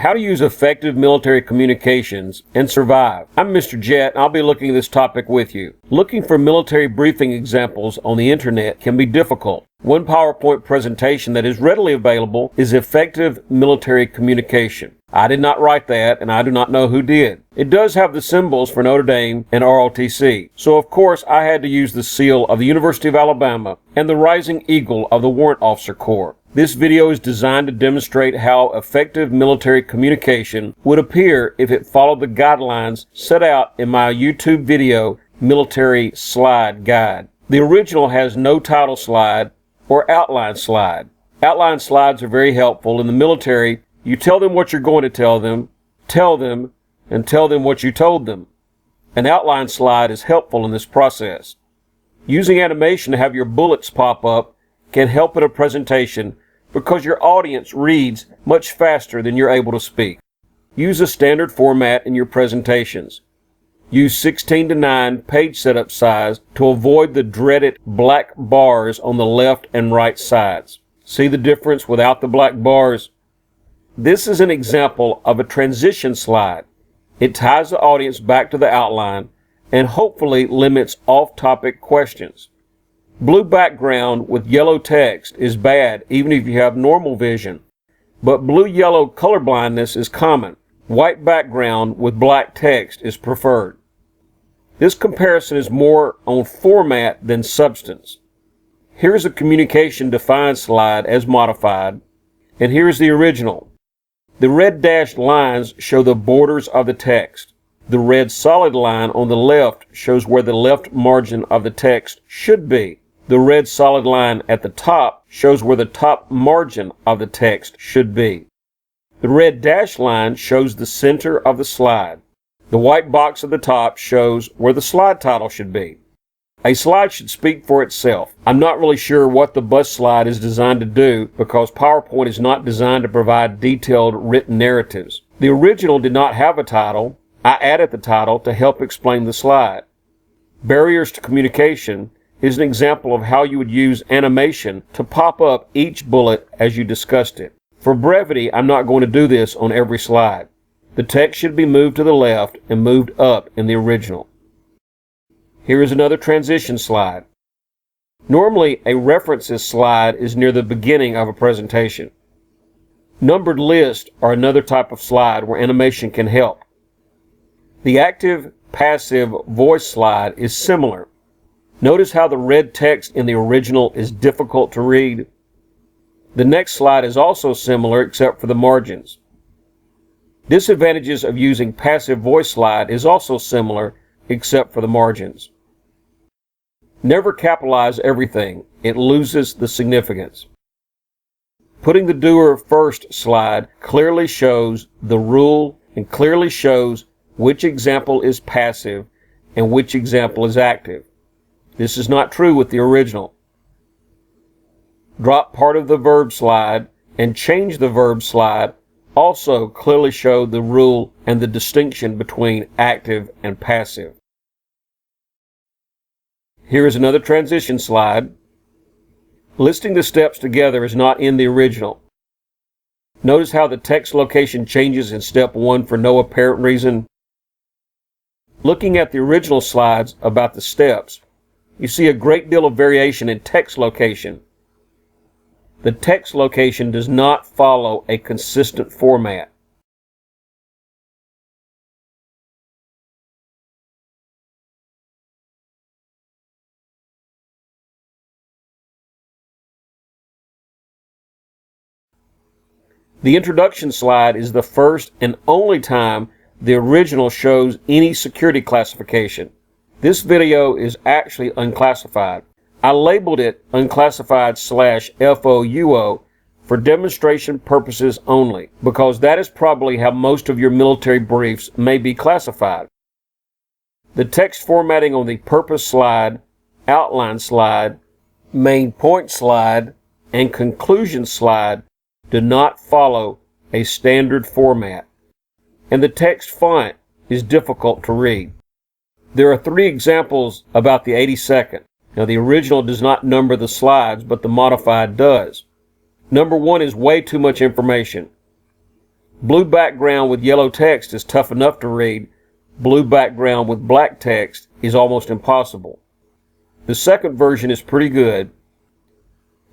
How to use effective military communications and survive. I'm Mr. Jet, and I'll be looking at this topic with you. Looking for military briefing examples on the internet can be difficult. One PowerPoint presentation that is readily available is effective military communication. I did not write that, and I do not know who did. It does have the symbols for Notre Dame and ROTC, so of course I had to use the seal of the University of Alabama and the Rising Eagle of the Warrant Officer Corps. This video is designed to demonstrate how effective military communication would appear if it followed the guidelines set out in my YouTube video, Military Slide Guide. The original has no title slide or outline slide. Outline slides are very helpful. In the military, you tell them what you're going to tell them, and tell them what you told them. An outline slide is helpful in this process. Using animation to have your bullets pop up can help in a presentation because your audience reads much faster than you're able to speak. Use a standard format in your presentations. Use 16:9 page setup size to avoid the dreaded black bars on the left and right sides. See the difference without the black bars? This is an example of a transition slide. It ties the audience back to the outline and hopefully limits off-topic questions. Blue background with yellow text is bad even if you have normal vision, but blue-yellow color blindness is common. White background with black text is preferred. This comparison is more on format than substance. Here's a communication defined slide as modified, and here's the original. The red dashed lines show the borders of the text. The red solid line on the left shows where the left margin of the text should be. The red solid line at the top shows where the top margin of the text should be. The red dashed line shows the center of the slide. The white box at the top shows where the slide title should be. A slide should speak for itself. I'm not really sure what the bus slide is designed to do because PowerPoint is not designed to provide detailed written narratives. The original did not have a title. I added the title to help explain the slide. Barriers to communication is an example of how you would use animation to pop up each bullet as you discussed it. For brevity, I'm not going to do this on every slide. The text should be moved to the left and moved up in the original. Here is another transition slide. Normally, a references slide is near the beginning of a presentation. Numbered lists are another type of slide where animation can help. The active-passive voice slide is similar. Notice how the red text in the original is difficult to read. The next slide is also similar except for the margins. Disadvantages of using passive voice slide is also similar except for the margins. Never capitalize everything. It loses the significance. Putting the doer first slide clearly shows the rule and clearly shows which example is passive and which example is active. This is not true with the original. Drop part of the verb slide and change the verb slide also clearly show the rule and the distinction between active and passive. Here is another transition slide. Listing the steps together is not in the original. Notice how the text location changes in step 1 for no apparent reason. Looking at the original slides about the steps, you see a great deal of variation in text location. The text location does not follow a consistent format. The introduction slide is the first and only time the original shows any security classification. This video is actually unclassified. I labeled it unclassified/FOUO for demonstration purposes only, because that is probably how most of your military briefs may be classified. The text formatting on the purpose slide, outline slide, main point slide, and conclusion slide do not follow a standard format, and the text font is difficult to read. There are 3 examples about the 82nd. Now, the original does not number the slides, but the modified does. Number 1 is way too much information. Blue background with yellow text is tough enough to read. Blue background with black text is almost impossible. The second version is pretty good.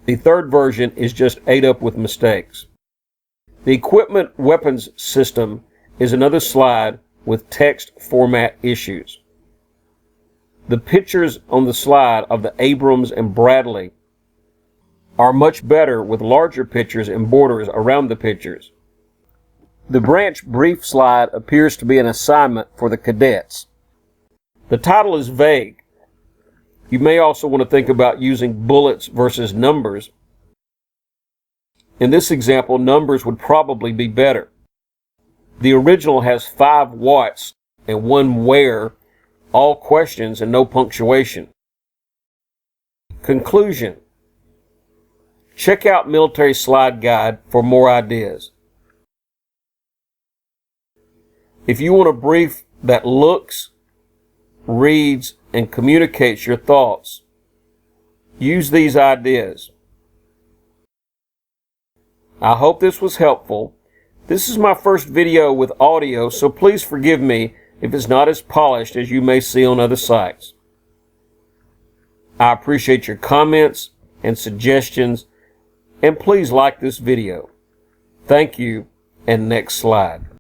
The third version is just ate up with mistakes. The equipment weapons system is another slide with text format issues. The pictures on the slide of the Abrams and Bradley are much better with larger pictures and borders around the pictures. The branch brief slide appears to be an assignment for the cadets. The title is vague. You may also want to think about using bullets versus numbers. In this example, numbers would probably be better. The original has 5 whats and 1 where, all questions and no punctuation. Conclusion. Check out Military Slide Guide for more ideas. If you want a brief that looks, reads, and communicates your thoughts, use these ideas. I hope this was helpful. This is my first video with audio, so please forgive me if it's not as polished as you may see on other sites. I appreciate your comments and suggestions, and please like this video. Thank you, and next slide.